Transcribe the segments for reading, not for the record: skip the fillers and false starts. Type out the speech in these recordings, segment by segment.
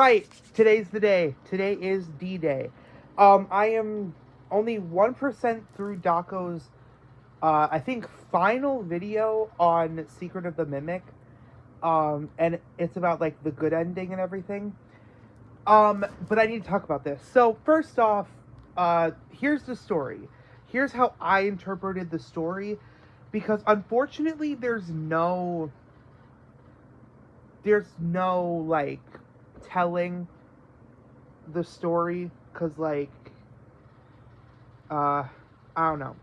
Right, today's the day. Today is D-Day. I am only 1% through Daco's, I think, final video on Secret of the Mimic. And it's about, like, the good ending and everything. But I need to talk about this. So, first off, here's the story. Here's how I interpreted the story. Because, unfortunately, there's no, like, telling the story because uh I don't know.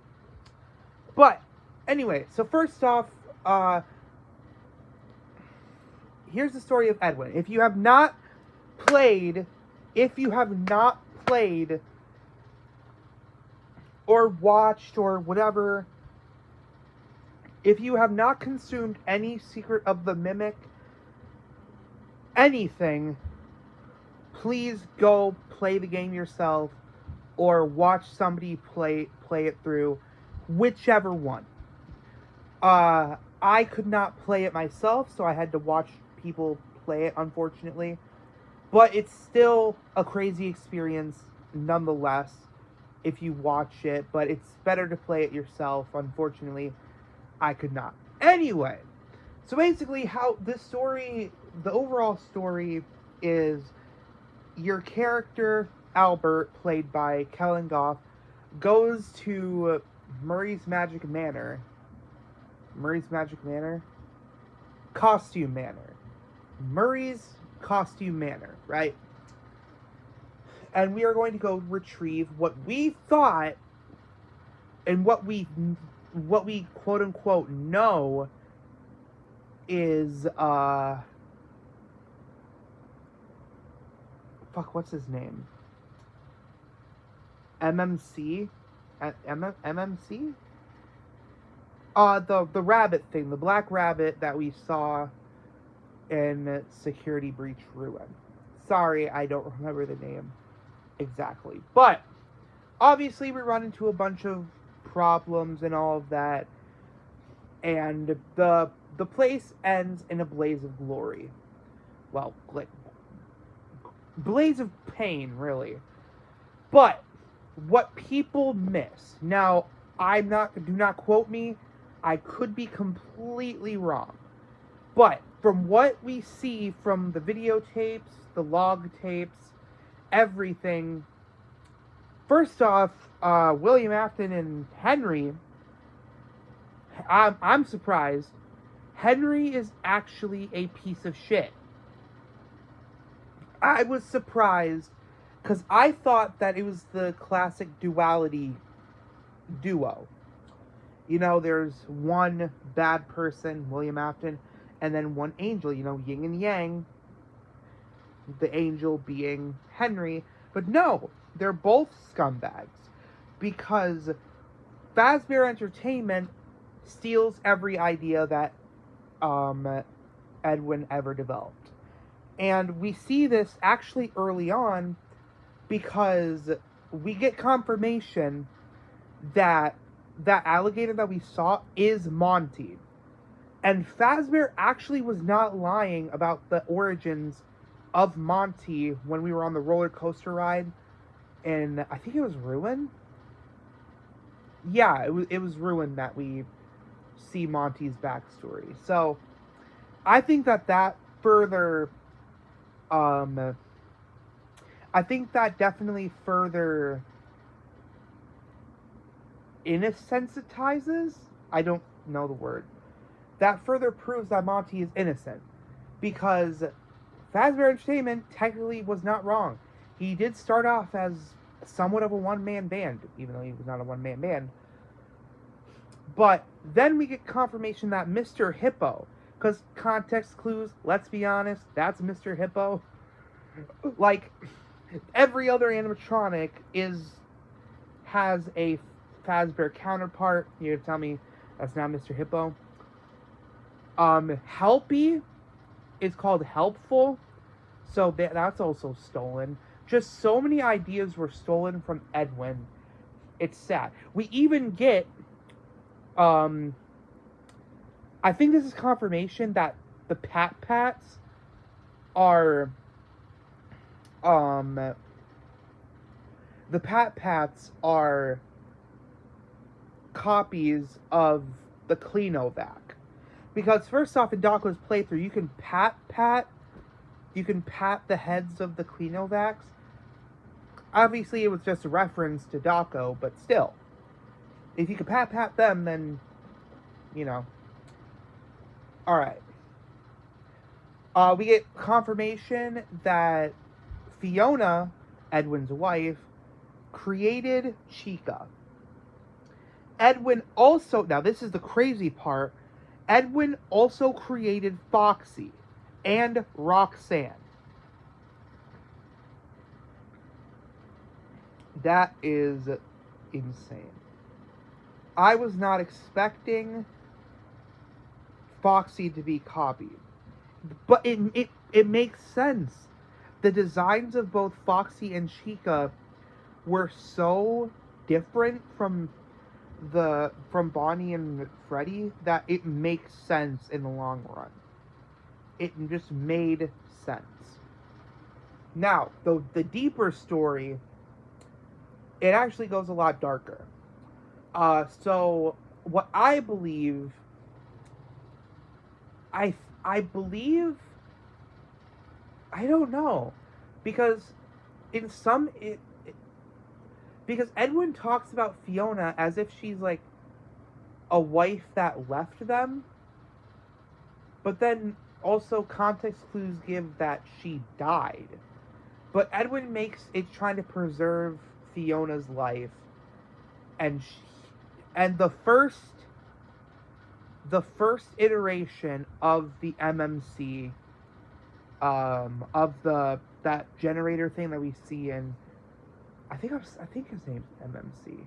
But anyway, so first off, uh here's the story of Edwin. Played if you have not played or watched or whatever, if you have not consumed any Secret of the Mimic anything, please go play the game yourself or watch somebody play it through, whichever one. I could not play it myself, so I had to watch people play it, unfortunately. But it's still a crazy experience, nonetheless, if you watch it. But it's better to play it yourself. Unfortunately, I could not. Anyway, so basically, how this story, the overall story, is your character, Albert, played by Kellen Goff, goes to Murray's Magic Manor. Murray's Magic Manor? Costume Manor. Murray's Costume Manor, right? And we are going to go retrieve what we thought and what we quote unquote know is what's his name? MMC? MMC? The rabbit thing, the black rabbit that we saw in Security Breach Ruin. Sorry, I don't remember the name exactly. But obviously we run into a bunch of problems and all of that. And the place ends in a blaze of glory. Well, like blaze of pain, really. But what people miss. Now, do not quote me. I could be completely wrong. But from what we see from the videotapes, the log tapes, everything, first off, William Afton and Henry, I'm surprised. Henry is actually a piece of shit. I was surprised because I thought that it was the classic duality duo. You know, there's one bad person, William Afton, and then one angel, yin and yang. The angel being Henry. But no, they're both scumbags. Because Fazbear Entertainment steals every idea that Edwin ever developed. And we see this actually early on because we get confirmation that that alligator that we saw is Monty. And Fazbear actually was not lying about the origins of Monty when we were on the roller coaster ride in, I think it was Ruin? Yeah, it was Ruin that we see Monty's backstory. So, I think that further, I think that definitely further innocentizes? I don't know the word. That further proves that Monty is innocent. Because Fazbear Entertainment technically was not wrong. He did start off as somewhat of a one-man band, even though he was not a one-man band. But then we get confirmation that Mr. Hippo, because context clues, let's be honest, that's Mr. Hippo. Like, every other animatronic has a Fazbear counterpart. You tell me that's not Mr. Hippo. Helpy is called Helpful, so that's also stolen. Just so many ideas were stolen from Edwin. It's sad. We even get, I think this is confirmation that the Pat Pats are um, the Pat Pats are copies of the Cleanovac. Because first off, in Daco's playthrough, you can pat the heads of the Cleanovacs. Obviously, it was just a reference to Daco, but still. If you can pat them, then, you know. Alright. We get confirmation that Fiona, Edwin's wife, created Chica. Edwin also, now this is the crazy part, Edwin also created Foxy and Roxanne. That is insane. I was not expecting Foxy to be copied. But it makes sense. The designs of both Foxy and Chica were so different from Bonnie and Freddy that it makes sense in the long run. It just made sense. Now, the deeper story, it actually goes a lot darker. So what I believe, I believe, I don't know, because in some because Edwin talks about Fiona as if she's like a wife that left them, but then also context clues give that she died. But Edwin makes it trying to preserve Fiona's life, and the first iteration of the MMC, of that generator thing that we see in, I think his name's MMC,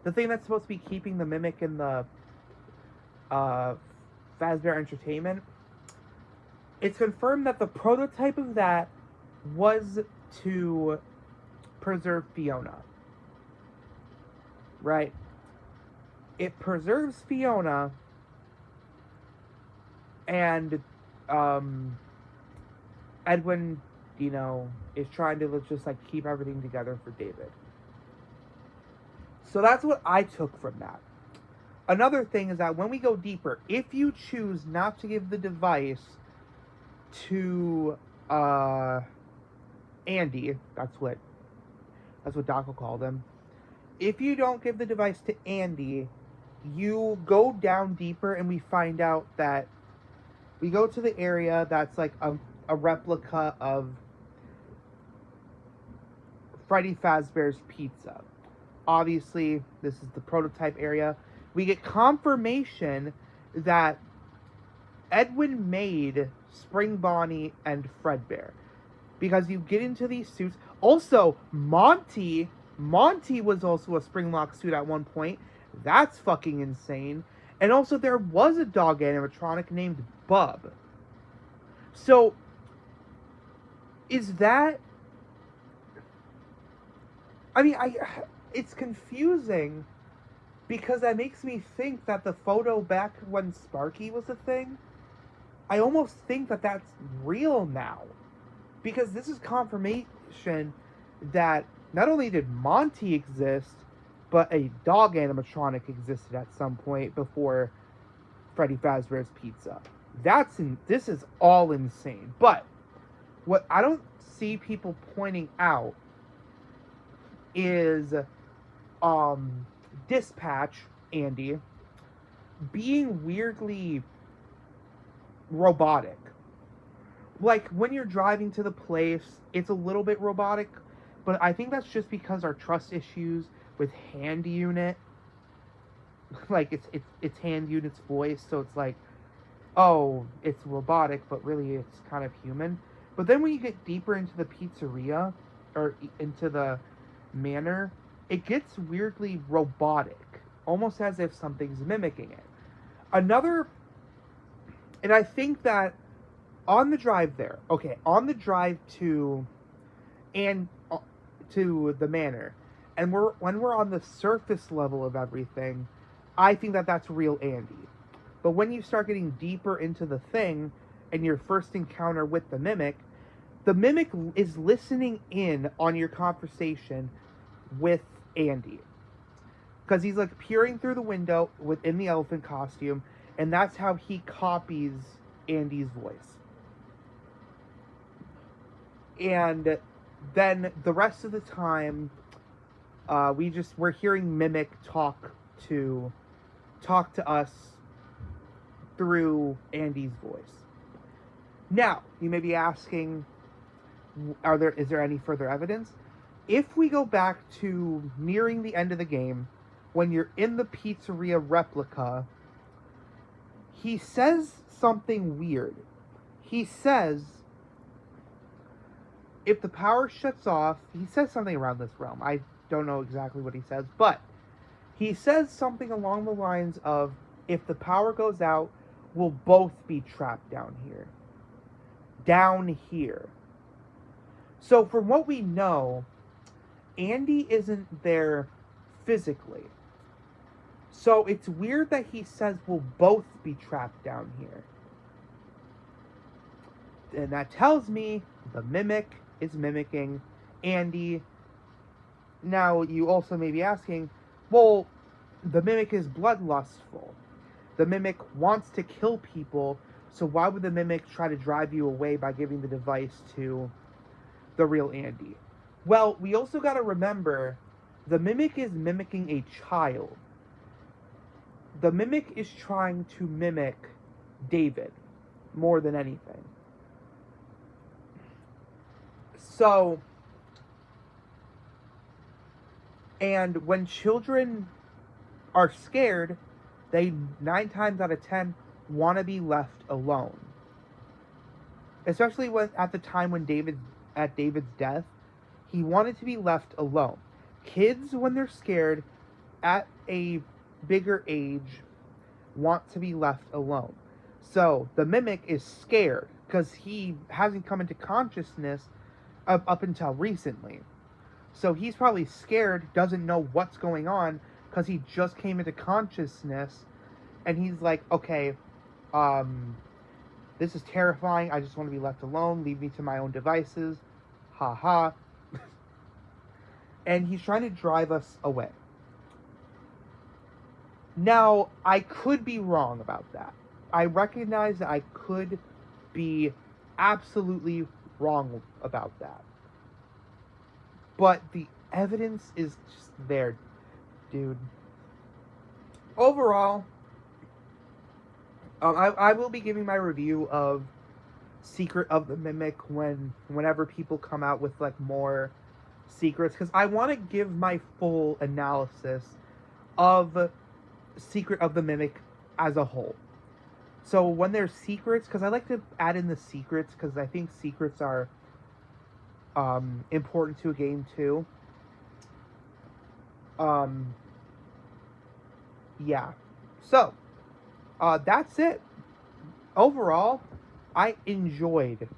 the thing that's supposed to be keeping the mimic in the Fazbear Entertainment. It's confirmed that the prototype of that was to preserve Fiona. Right? It preserves Fiona, and Edwin, is trying to just like keep everything together for David. So that's what I took from that. Another thing is that when we go deeper, if you choose not to give the device to Andy, that's what Doc will call them. If you don't give the device to Andy, you go down deeper and we find out that we go to the area that's like a replica of Freddy Fazbear's Pizza. Obviously, this is the prototype area. We get confirmation that Edwin made Spring Bonnie and Fredbear, because you get into these suits. Also, Monty was also a Springlock suit at one point. That's fucking insane. And also, there was a dog animatronic named Bub. So, is that... I mean, it's confusing, because that makes me think that the photo back when Sparky was a thing, I almost think that that's real now. Because this is confirmation that not only did Monty exist, but a dog animatronic existed at some point before Freddy Fazbear's Pizza. This is all insane. But what I don't see people pointing out is Dispatch, Andy, being weirdly robotic. Like, when you're driving to the place, it's a little bit robotic, but I think that's just because our trust issues with Hand Unit. Like, it's Hand Unit's voice, so it's like, oh, it's robotic, but really it's kind of human. But then when you get deeper into the pizzeria, or into the manor, it gets weirdly robotic, almost as if something's mimicking it. And I think that on the drive there, on the drive to the manor, and when we're on the surface level of everything, I think that that's real Andy. But when you start getting deeper into the thing, and your first encounter with the mimic, the Mimic is listening in on your conversation with Andy. Because he's like peering through the window within the elephant costume, and that's how he copies Andy's voice. And then the rest of the time, we're hearing Mimic talk to us through Andy's voice. Now, you may be asking, is there any further evidence? If we go back to nearing the end of the game, when you're in the pizzeria replica, he says something weird. He says, if the power shuts off, he says something around this realm. I don't know exactly what he says, but he says something along the lines of, if the power goes out, we'll both be trapped down here. Down here. So from what we know, Andy isn't there physically. So it's weird that he says we'll both be trapped down here. And that tells me the Mimic is mimicking Andy. Now, you also may be asking, well, the Mimic is bloodlustful. The Mimic wants to kill people, so why would the Mimic try to drive you away by giving the device to the real Andy? Well, we also got to remember, the Mimic is mimicking a child. The Mimic is trying to mimic David more than anything. So, and when children are scared, they 9 times out of 10 want to be left alone. Especially at the time when David's death, he wanted to be left alone. Kids, when they're scared, at a bigger age, want to be left alone. So the Mimic is scared because he hasn't come into consciousness up until recently. So he's probably scared, doesn't know what's going on because he just came into consciousness, and he's like, okay, this is terrifying. I just want to be left alone. Leave me to my own devices. Ha ha. And he's trying to drive us away. Now, I could be wrong about that. I recognize that I could be absolutely wrong about that. But the evidence is just there, dude. Overall, I will be giving my review of Secret of the Mimic whenever people come out with like more secrets, because I want to give my full analysis of Secret of the Mimic as a whole. So when there's secrets, because I like to add in the secrets, because I think secrets are important to a game too. Yeah. So, that's it. Overall, I enjoyed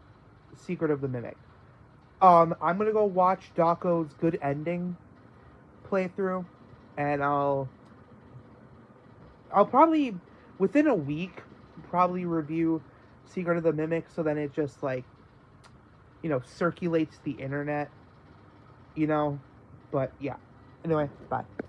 Secret of the Mimic. I'm gonna go watch Dako's Good Ending playthrough, and I'll probably, within a week, review Secret of the Mimic, so then it just, like, circulates the internet, but yeah. Anyway, bye.